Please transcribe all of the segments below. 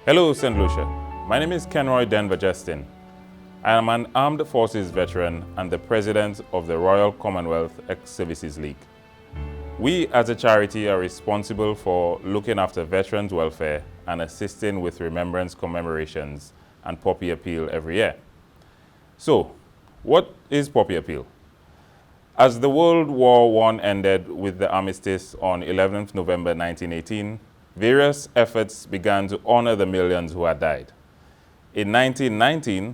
Hello, St. Lucia. My name is Kenroy Denver Justin. I am an Armed Forces veteran and the president of the Royal Commonwealth Ex-Services League. We as a charity are responsible for looking after veterans' welfare and assisting with remembrance commemorations and Poppy Appeal every year. So, what is Poppy Appeal? As the World War I ended with the armistice on 11th November 1918, various efforts began to honor the millions who had died. In 1919,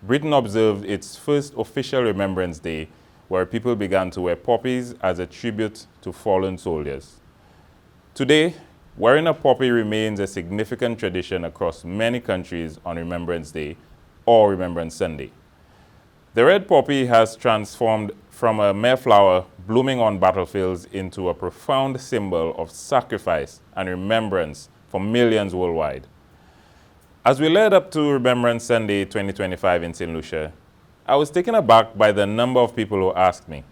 Britain observed its first official Remembrance Day, where people began to wear poppies as a tribute to fallen soldiers. Today, wearing a poppy remains a significant tradition across many countries on Remembrance Day or Remembrance Sunday. The red poppy has transformed from a mere flower blooming on battlefields into a profound symbol of sacrifice and remembrance for millions worldwide. As we led up to Remembrance Sunday 2025 in St. Lucia, I was taken aback by the number of people who asked me,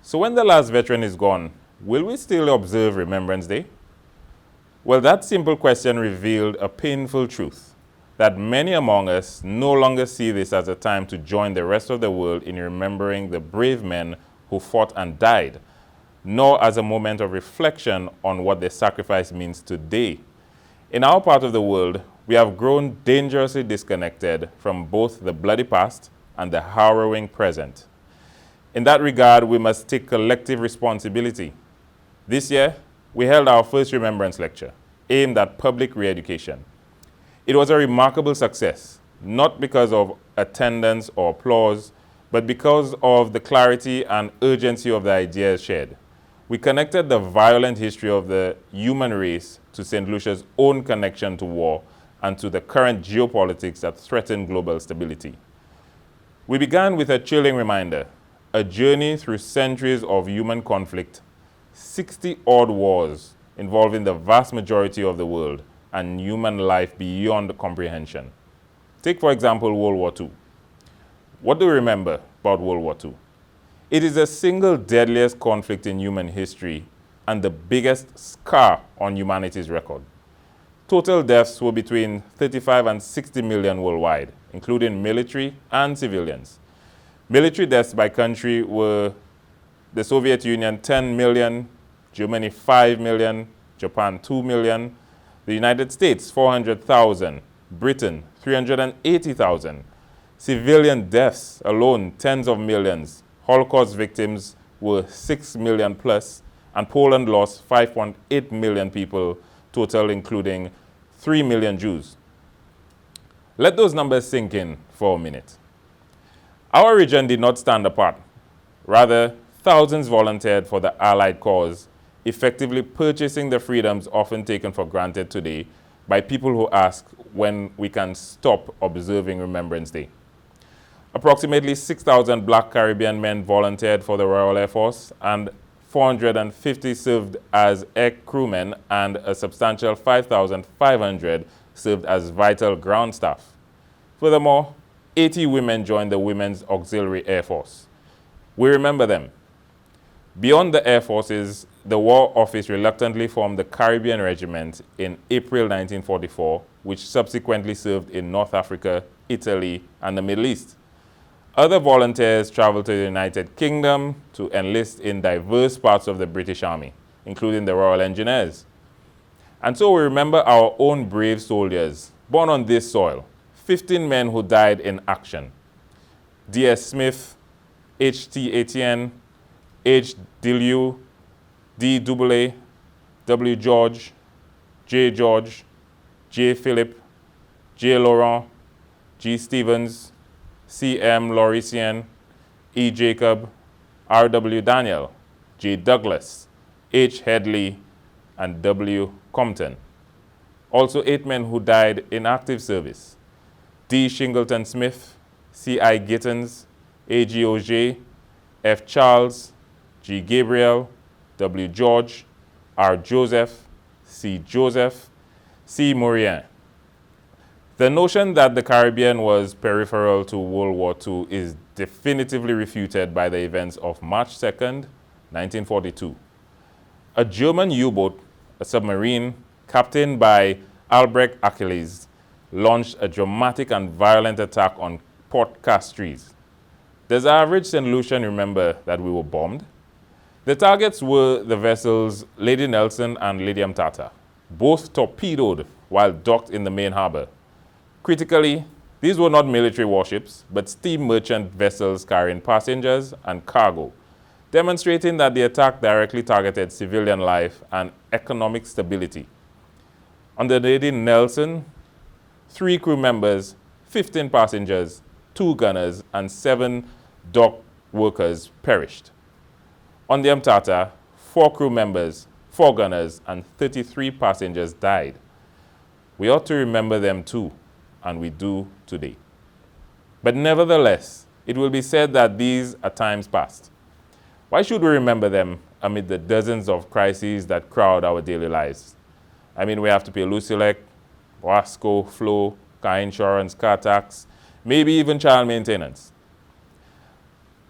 "So when the last veteran is gone, will we still observe Remembrance Day?" Well, that simple question revealed a painful truth, that many among us no longer see this as a time to join the rest of the world in remembering the brave men who fought and died, nor as a moment of reflection on what their sacrifice means today. In our part of the world, we have grown dangerously disconnected from both the bloody past and the harrowing present. In that regard, we must take collective responsibility. This year, we held our first Remembrance Lecture, aimed at public re-education. It was a remarkable success, not because of attendance or applause, but because of the clarity and urgency of the ideas shared. We connected the violent history of the human race to St. Lucia's own connection to war and to the current geopolitics that threaten global stability. We began with a chilling reminder, a journey through centuries of human conflict, 60-odd wars involving the vast majority of the world, and human life beyond comprehension. Take, for example, World War II. What do we remember about World War II? It is the single deadliest conflict in human history and the biggest scar on humanity's record. Total deaths were between 35 and 60 million worldwide, including military and civilians. Military deaths by country were the Soviet Union 10 million, Germany 5 million, Japan 2 million, the United States, 400,000. Britain, 380,000. Civilian deaths alone, tens of millions. Holocaust victims were 6 million plus, and Poland lost 5.8 million people, total including 3 million Jews. Let those numbers sink in for a minute. Our region did not stand apart. Rather, thousands volunteered for the Allied cause, effectively purchasing the freedoms often taken for granted today by people who ask when we can stop observing Remembrance Day. Approximately 6,000 Black Caribbean men volunteered for the Royal Air Force, and 450 served as air crewmen, and a substantial 5,500 served as vital ground staff. Furthermore, 80 women joined the Women's Auxiliary Air Force. We remember them. Beyond the Air Forces, the War Office reluctantly formed the Caribbean Regiment in April 1944, which subsequently served in North Africa, Italy, and the Middle East. Other volunteers traveled to the United Kingdom to enlist in diverse parts of the British Army, including the Royal Engineers. And so we remember our own brave soldiers, born on this soil, 15 men who died in action. D.S. Smith, H.T. Etienne, H. Dilieu, D. Doubelet, W. George, J. George, J. Philip, J. Laurent, G. Stevens, C. M. Lauricien, E. Jacob, R. W. Daniel, J. Douglas, H. Headley, and W. Compton. Also 8 men who died in active service. D. Shingleton Smith, C. I. Gittins, A. G. Auger, F. Charles, G. Gabriel, W. George, R. Joseph, C. Joseph, C. Mourien. The notion that the Caribbean was peripheral to World War II is definitively refuted by the events of March 2nd, 1942. A German U-boat, a submarine, captained by Albrecht Achilles launched a dramatic and violent attack on Port Castries. Does the average St. Lucian remember that we were bombed? The targets were the vessels Lady Nelson and Lady Tata, both torpedoed while docked in the main harbor. Critically, these were not military warships, but steam merchant vessels carrying passengers and cargo, demonstrating that the attack directly targeted civilian life and economic stability. On the Lady Nelson, 3 crew members, 15 passengers, 2 gunners, and 7 dock workers perished. On the Tata, 4 crew members, 4 gunners, and 33 passengers died. We ought to remember them too, and we do today. But nevertheless, it will be said that these are times past. Why should we remember them amid the dozens of crises that crowd our daily lives? I mean, we have to pay Lucia, Wasco, Flow, car insurance, car tax, maybe even child maintenance.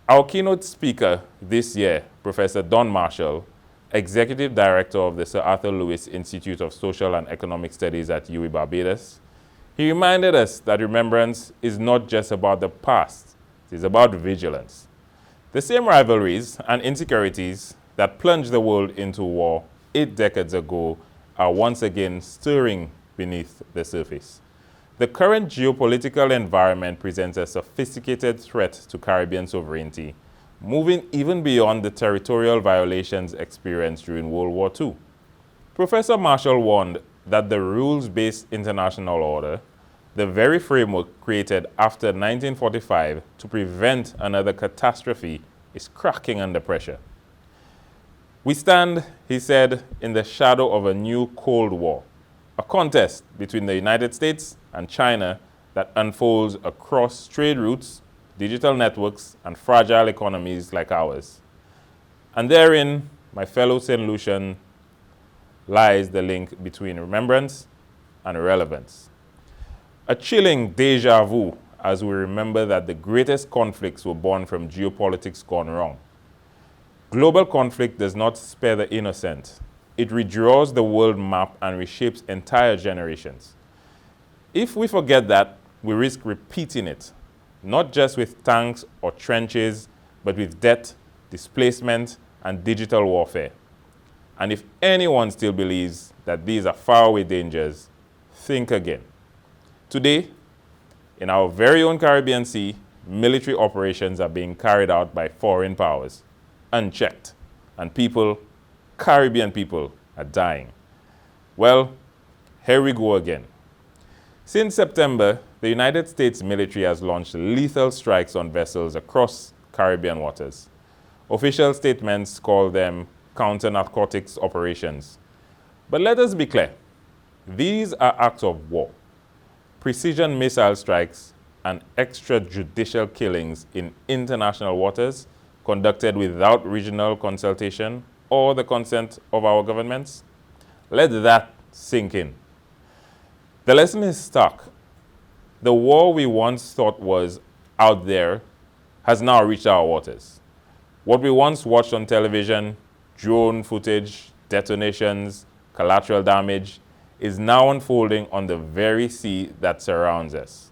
Our keynote speaker this year, Professor Don Marshall, Executive Director of the Sir Arthur Lewis Institute of Social and Economic Studies at UWI Barbados, he reminded us that remembrance is not just about the past, it is about vigilance. The same rivalries and insecurities that plunged the world into war 8 decades ago are once again stirring beneath the surface. The current geopolitical environment presents a sophisticated threat to Caribbean sovereignty, moving even beyond the territorial violations experienced during World War II. Professor Marshall warned that the rules-based international order, the very framework created after 1945 to prevent another catastrophe, is cracking under pressure. We stand, he said, in the shadow of a new Cold War, a contest between the United States and China that unfolds across trade routes, digital networks, and fragile economies like ours. And therein, my fellow St. Lucian, lies the link between remembrance and relevance. A chilling deja vu as we remember that the greatest conflicts were born from geopolitics gone wrong. Global conflict does not spare the innocent. It redraws the world map and reshapes entire generations. If we forget that, we risk repeating it, not just with tanks or trenches, but with death, displacement, and digital warfare. And if anyone still believes that these are faraway dangers, think again. Today, in our very own Caribbean Sea, military operations are being carried out by foreign powers, unchecked, and people, Caribbean people, are dying. Well, here we go again. Since September, the United States military has launched lethal strikes on vessels across Caribbean waters. Official statements call them counter-narcotics operations. But let us be clear, these are acts of war. Precision missile strikes and extrajudicial killings in international waters conducted without regional consultation or the consent of our governments. Let that sink in. The lesson is stark. The war we once thought was out there has now reached our waters. What we once watched on television, drone footage, detonations, collateral damage, is now unfolding on the very sea that surrounds us.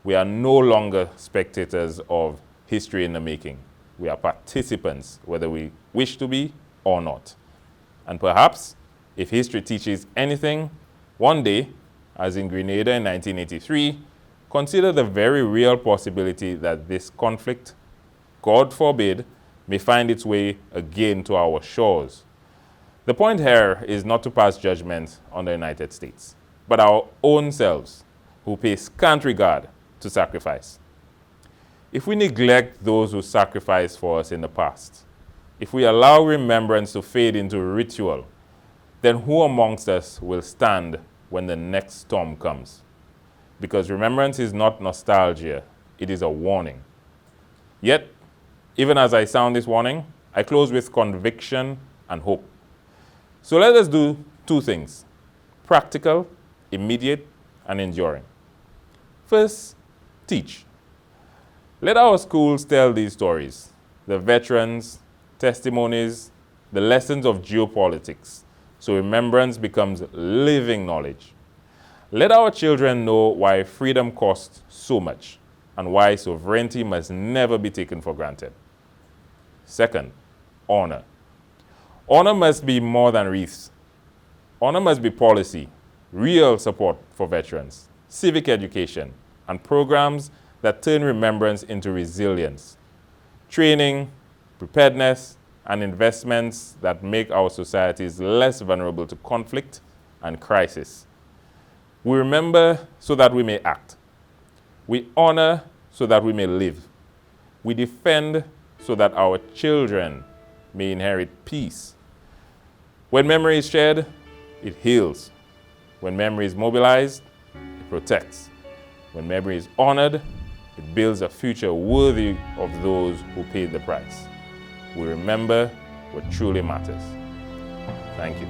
We are no longer spectators of history in the making. We are participants, whether we wish to be or not. And perhaps, if history teaches anything, one day, as in Grenada in 1983, consider the very real possibility that this conflict, God forbid, may find its way again to our shores. The point here is not to pass judgment on the United States, but our own selves, who pay scant regard to sacrifice. If we neglect those who sacrificed for us in the past, if we allow remembrance to fade into ritual, then who amongst us will stand when the next storm comes? Because remembrance is not nostalgia, it is a warning. Yet, even as I sound this warning, I close with conviction and hope. So let us do 2 things: practical, immediate, and enduring. First, teach. Let our schools tell these stories, the veterans, testimonies, the lessons of geopolitics, so remembrance becomes living knowledge. Let our children know why freedom costs so much and why sovereignty must never be taken for granted. Second, honor. Honor must be more than wreaths. Honor must be policy, real support for veterans, civic education, and programs that turn remembrance into resilience, training, preparedness, and investments that make our societies less vulnerable to conflict and crisis. We remember so that we may act. We honor so that we may live. We defend so that our children may inherit peace. When memory is shared, it heals. When memory is mobilized, it protects. When memory is honored, it builds a future worthy of those who paid the price. We remember what truly matters. Thank you.